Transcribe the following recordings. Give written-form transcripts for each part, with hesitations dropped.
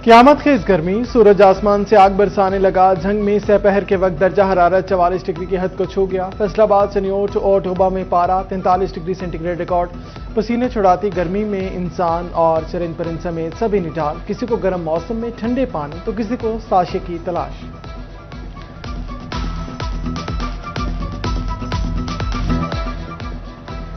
क़यामत खेज गर्मी, सूरज आसमान से आग बरसाने लगा। झंग में सहपहर के वक्त दर्जा हरारत 44 डिग्री की हद को छू गया। फैसलाबाद, सनियोट और टोबा में पारा 43 डिग्री सेंटीग्रेड रिकॉर्ड। पसीने छुड़ाती गर्मी में इंसान और चरिंद परिंद समेत सभी निडाल। किसी को गर्म मौसम में ठंडे पानी तो किसी को साशे की तलाश।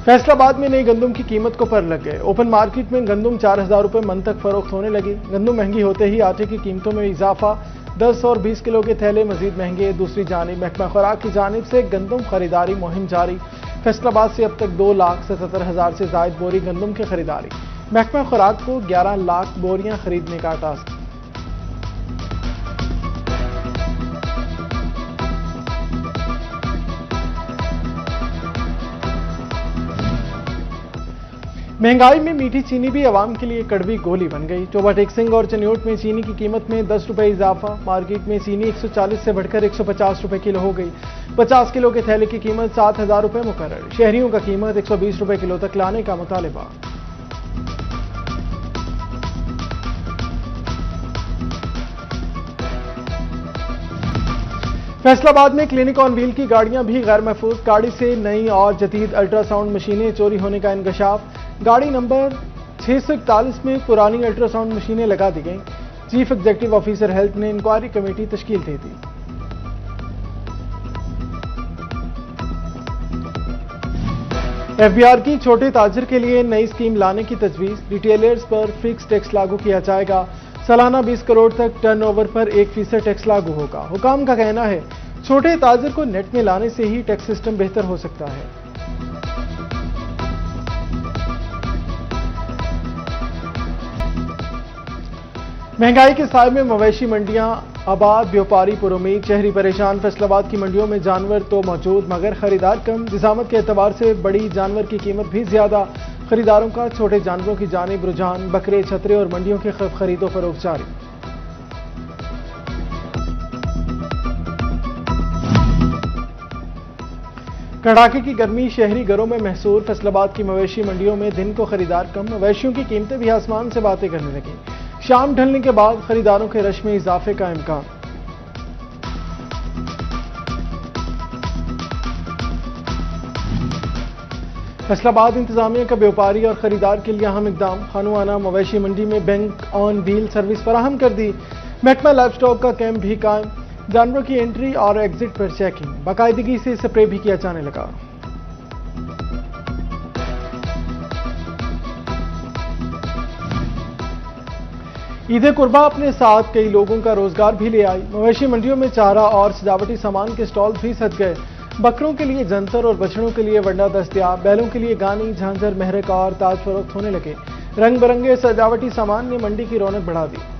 फैसलाबाद में नई गंदम की कीमत को पर लग गए। ओपन मार्केट में गंदम 4000 रुपए मन तक फरोख्त होने लगी। गंदम महंगी होते ही आटे की कीमतों में इजाफा। 10 और 20 किलो के थैले मजीद महंगे। दूसरी जानिब महकमा खुराक की जानिब से गंदम खरीदारी मुहिम जारी। फैसलाबाद से अब तक 2,77,000 से जायद बोरी गंदम की खरीदारी। महकमा खुराक को 11 लाख बोरियां खरीदने का टास्क। महंगाई में मीठी चीनी भी आवाम के लिए कड़वी गोली बन गई। टोबा टेक्सिंग और चनियोट में चीनी की कीमत में 10 रुपए इजाफा। मार्केट में चीनी 140 से बढ़कर 150 रुपए किलो हो गई। 50 किलो के थैले की कीमत 7,000 रुपए मुकर्रर। शहरियों का कीमत 120 रुपए किलो तक लाने का मुतालिबा। फैसलाबाद में क्लिनिक ऑन व्हील की गाड़ियां भी गैर महफूज। गाड़ी से नई और जदीद अल्ट्रासाउंड मशीनें चोरी होने का इंकशाफ। गाड़ी नंबर 641 में पुरानी अल्ट्रासाउंड मशीनें लगा दी गईं। चीफ एग्जीक्यूटिव ऑफिसर हेल्थ ने इंक्वायरी कमेटी तश्कील दे दी। एफबीआर की छोटे ताजिर के लिए नई स्कीम लाने की तजवीज। रिटेलर्स पर फिक्स टैक्स लागू किया जाएगा। सालाना 20 करोड़ तक टर्नओवर पर 1% टैक्स लागू होगा। हुकाम का कहना है छोटे ताजिर को नेट में लाने से ही टैक्स सिस्टम बेहतर हो सकता है। महंगाई के साए में मवेशी मंडियां आबाद, व्यापारी पुरुमीद, शहरी परेशान। फैसलाबाद की मंडियों में जानवर तो मौजूद मगर खरीदार कम। जिसामत के एतबार से बड़ी जानवर की कीमत भी ज्यादा। खरीदारों का छोटे जानवरों की जानिब रुझान। बकरे, छतरे और मंडियों की खरीदो फरोख्त जारी। कड़ाके की गर्मी शहरी घरों में महसूर। फैसलाबाद की मवेशी मंडियों में दिन को खरीदार कम। मवेशियों की कीमतें भी आसमान से बातें करने लगी। शाम ढलने के बाद खरीदारों के रश में इजाफे का इम्कान। फैसलाबाद इंतजामिया का व्यापारी और खरीदार के लिए अहम इकदाम। खानुआना मवेशी मंडी में बैंक ऑन व्हील सर्विस फराहम कर दी। महकमा लाइफ स्टॉक का कैंप भी कायम। जानवरों की एंट्री और एग्जिट पर चेकिंग। बाकायदगी से स्प्रे भी किया जाने लगा। ईद कुर्बा अपने साथ कई लोगों का रोजगार भी ले आई। मवेशी मंडियों में चारा और सजावटी सामान के स्टॉल भी सज गए। बकरों के लिए जंतर और बछड़ों के लिए वंडा दस्तयाब। बैलों के लिए गानी, झांझर, महरक और ताज फरोख्त होने लगे। रंग बिरंगे सजावटी सामान ने मंडी की रौनक बढ़ा दी।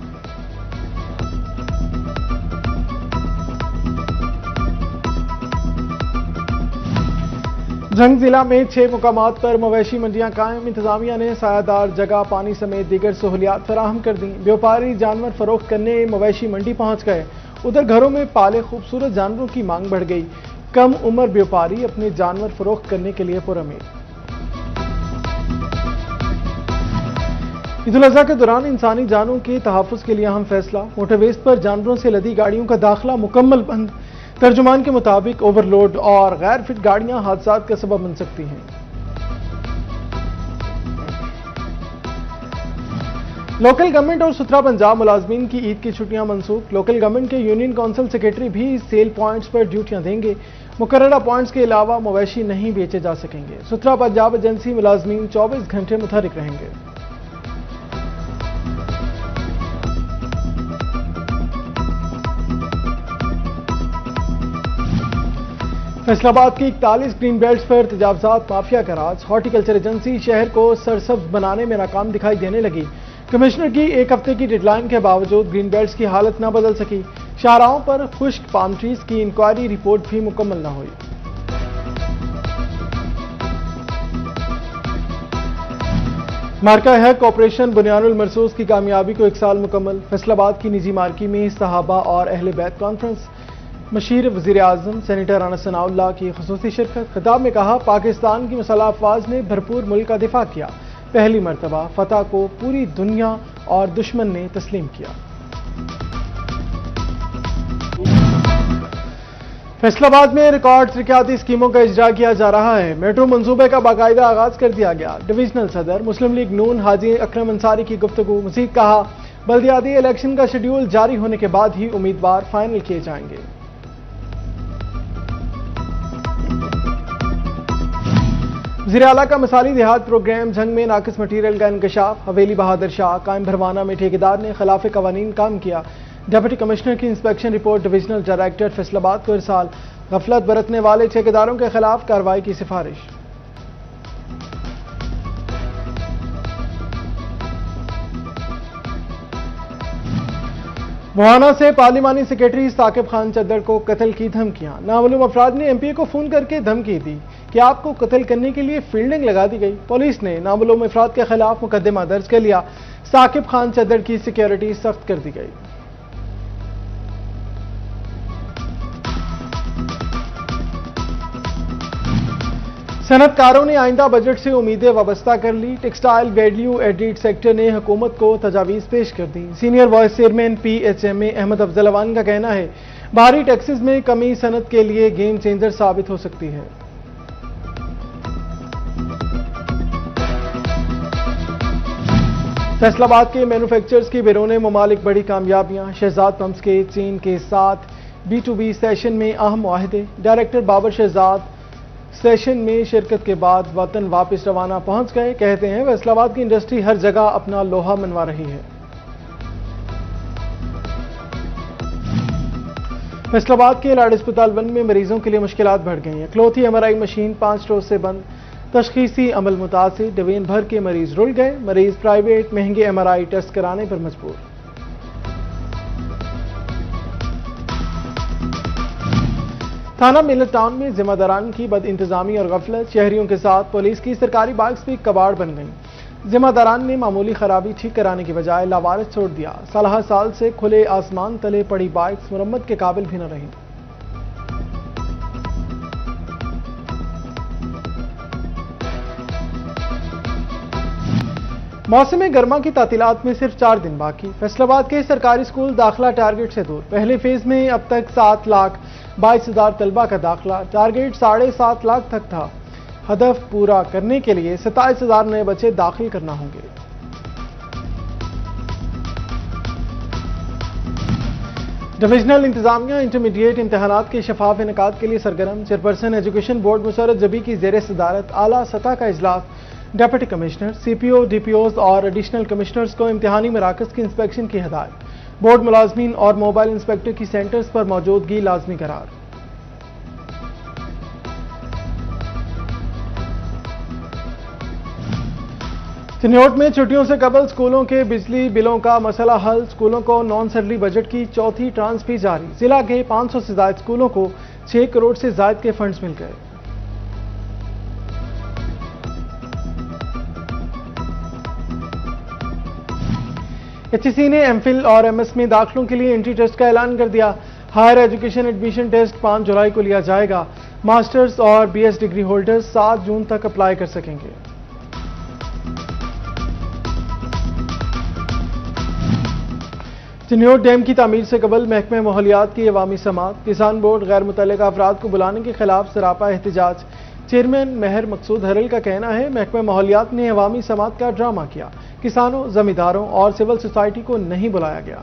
जंग जिला में 6 मुकामात पर मवेशी मंडियां कायम। इंतजामिया ने सायादार जगह, पानी समेत दीगर सहूलियात फराहम कर दी। व्यापारी जानवर फरोख्त करने मवेशी मंडी पहुंच गए। उधर घरों में पाले खूबसूरत जानवरों की मांग बढ़ गई। कम उम्र व्यापारी अपने जानवर फरोख्त करने के लिए पुरउम्मीद। ईद उल अज़हा के दौरान इंसानी जानों के तहफ़्फ़ुज़ के लिए अहम फैसला। मोटरवेज पर जानवरों से लदी गाड़ियों का दाखिला मुकम्मल बंद। तर्जुमान के मुताबिक ओवरलोड और गैर फिट गाड़ियां हादसात का सबब बन सकती हैं। लोकल गवर्नमेंट और सुथरा पंजाब मुलाजमीन की ईद की छुट्टियां मनसूख। लोकल गवर्नमेंट के यूनियन काउंसिल सेक्रेटरी भी सेल पॉइंट्स पर ड्यूटियां देंगे। मुकर्ररा पॉइंट्स के अलावा मवेशी नहीं बेचे जा सकेंगे। सुथरा पंजाब एजेंसी मुलाजमीन 24 घंटे मुतहरिक रहेंगे। फैसलाबाद की 41 ग्रीन बेल्ट्स पर तजावजात माफिया का राज। हॉर्टिकल्चर एजेंसी शहर को सरसब्ज बनाने में नाकाम दिखाई देने लगी। कमिश्नर की एक हफ्ते की डेडलाइन के बावजूद ग्रीन बेल्ट्स की हालत न बदल सकी। शाहराहों पर खुश्क पाम ट्रीज की इंक्वायरी रिपोर्ट भी मुकम्मल न हुई। मार्का हक ऑपरेशन बुनियानुल मरसूस की कामयाबी को 1 साल मुकम्मल। फैसलाबाद की निजी मार्की में सहाबा और अहले बैत कॉन्फ्रेंस। मशीर वज़ीर आज़म सेनेटर राना सनाउल्लाह की खुसूसी शिरकत। खिताब में कहा पाकिस्तान की मुसल्लह अफवाज ने भरपूर मुल्क का दिफा किया। पहली मरतबा फतह को पूरी दुनिया और दुश्मन ने तस्लीम किया। फैसलाबाद में रिकॉर्ड तरक्याती स्कीमों का इजरा किया जा रहा है। मेट्रो मंसूबे का बाकायदा आगाज कर दिया गया। डिविजनल सदर मुस्लिम लीग नून हाजी अकरम अंसारी की गुफ्तगू। मजीद कहा, बल्दियाती इलेक्शन का शेड्यूल जारी होने के बाद ही उम्मीदवार फाइनल किए जाएंगे। वज़ीर आला का मिसाली देहात प्रोग्राम जंग में नाकिस मटीरियल का इंकशाफ। हवेली बहादुर शाह कायम भरवाना में ठेकेदार ने खिलाफ कवानीन काम किया। डिप्टी कमिश्नर की inspection report divisional director Faisalabad को इरसाल। गफलत बरतने वाले ठेकेदारों के खिलाफ कार्रवाई की सिफारिश। मोहाना से पार्लिमानी सेक्रेटरी साकिब खान चद्दर को कत्ल की धमकियां। नामालूम अफराद ने एमपीए को फोन करके धमकी दी कि आपको कत्ल करने के लिए फील्डिंग लगा दी गई। पुलिस ने नामालूम अफराद के खिलाफ मुकदमा दर्ज कर लिया। साकिब खान चद्दर की सिक्योरिटी सख्त कर दी गई। सनतकारों ने आइंदा बजट से उम्मीदें वाबस्ता कर ली। टेक्सटाइल वैल्यू एडिड सेक्टर ने हुकूमत को तजावीज़ पेश कर दी। Senior vice chairman PHMA Ahmad Afzal Awan का कहना है, भारी टैक्सेस में कमी सनत के लिए गेम चेंजर साबित हो सकती है। फैसलाबाद के मैन्युफैक्चरर्स की बैरून ममालिक बड़ी कामयाबियां। शहजाद पंप्स के चीन के साथ B2B सेशन में अहम मुआहदे। डायरेक्टर बाबर शहजाद सेशन में शिरकत के बाद वतन वापस रवाना पहुंच गए। कहते हैं, फैसलाबाद की इंडस्ट्री हर जगह अपना लोहा मनवा रही है। फैसलाबाद के लाड अस्पताल 1 में मरीजों के लिए मुश्किलात बढ़ गई हैं। क्लोथी MRI मशीन 5 रोज से बंद। तशखीसी अमल मुतासिर। डिवीजन भर के मरीज रुल गए। मरीज प्राइवेट महंगे MRI टेस्ट कराने पर मजबूर। थाना मिलत टाउन में जिम्मेदारान की बद इंतजामी और गफलत। शहरियों के साथ पुलिस की सरकारी बाइक्स भी कबाड़ बन गई। जिम्मेदारान ने मामूली खराबी ठीक कराने की बजाय लावारिस छोड़ दिया। 16 साल से खुले आसमान तले पड़ी बाइक्स मुरम्मत के काबिल भी न रही। मौसम गर्मा की तातीलात में सिर्फ 4 दिन बाकी। फैसलाबाद के सरकारी स्कूल दाखिला टारगेट से दूर। पहले फेज में अब तक 7,22,000 तलबा का दाखिला। टारगेट 7.5 लाख तक था। हदफ पूरा करने के लिए 27,000 नए बच्चे दाखिल करना होंगे। डिविजनल इंतजामिया इंटरमीडिएट इम्तहानात के शफाफ इनेकाद के लिए सरगर्म। चेयरपर्सन एजुकेशन बोर्ड मुशर्रत जबी की जेर सदारत आला सतह का इजलास। डिप्टी कमिश्नर, CPO, DPOs और एडिशनल कमिश्नर्स को इम्तिहानी मराकज की इंस्पेक्शन की हिदायत। बोर्ड मुलाजमीन और मोबाइल इंस्पेक्टर की सेंटर्स पर मौजूदगी लाजमी करार। चिन्होट में छुट्टियों से कबल स्कूलों के बिजली बिलों का मसला हल। स्कूलों को नॉन सैलरी बजट की चौथी ट्रांस भी जारी। जिला के 500 से ज्यादा स्कूलों को 6 करोड़ से ज्यादा के फंड्स मिल गए। HEC ने MPhil और MS में दाखिलों के लिए एंट्री टेस्ट का ऐलान कर दिया। हायर एजुकेशन एडमिशन टेस्ट 5 जुलाई को लिया जाएगा। मास्टर्स और BS डिग्री होल्डर्स 7 जून तक अप्लाई कर सकेंगे। चिन्होट डैम की तामीर से कबल महकमे माहौलियात की अवामी समात। किसान बोर्ड गैर मुतल्लिका अफराद को बुलाने के खिलाफ सरापा एहतजाज। चेयरमैन मेहर मकसूद हरल का कहना है, महकमे माहौलियात ने अवामी समात का ड्रामा किया। किसानों, जमींदारों और सिविल सोसाइटी को नहीं बुलाया गया।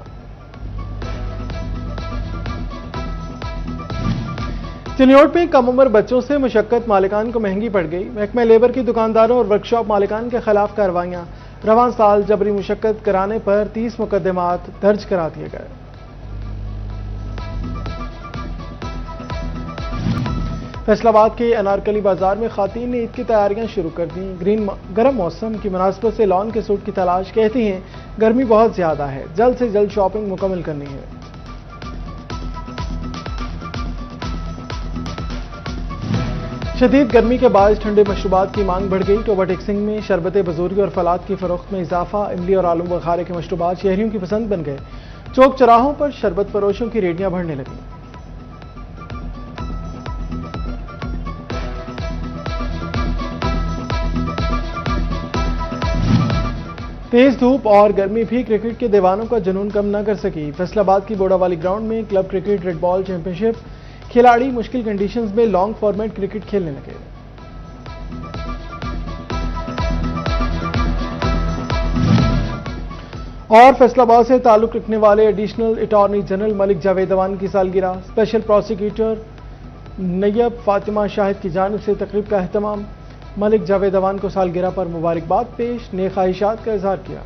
चिन्होट में कम उम्र बच्चों से मुशक्कत मालिकान को महंगी पड़ गई। महकमा लेबर की दुकानदारों और वर्कशॉप मालिकान के खिलाफ कार्रवाइयां। रवां साल जबरी मुशक्कत कराने पर 30 मुकदमात दर्ज करा दिए गए। फैसलाबाद के अनारकली बाजार में खातीन ने ईद की तैयारियां शुरू कर दी। गर्म मौसम की मुनासिबत से लॉन के सूट की तलाश। कहती हैं, गर्मी बहुत ज्यादा है, जल्द से जल्द शॉपिंग मुकम्मल करनी है। शदीद गर्मी के बाद ठंडे मशरूबात की मांग बढ़ गई। ओवरटेक्सिंग में शरबत बजूरी और फलाद की फरोख्त में इजाफा। इमली और आलू बुखारे के मशरूबात शहरियों की पसंद बन गए। चौक चौराहों पर शरबत फरोशों की रेडियां भरने लगी। तेज धूप और गर्मी भी क्रिकेट के दीवानों का जुनून कम न कर सकी। फैसलाबाद की बोड़ावाली ग्राउंड में club cricket red ball championship खिलाड़ी मुश्किल कंडीशंस में लॉन्ग फॉर्मेट क्रिकेट खेलने लगे। और फैसलाबाद से ताल्लुक रखने वाले additional attorney general Malik Javed Awan की सालगिरह, स्पेशल प्रोसिक्यूटर नैयब फातिमा शाहिद की जानिब से तकरीब का अहतमाम। मलिक जावेद अवान को सालगिरह पर मुबारकबाद पेश, नेक ख्वाहिशात का इजहार किया।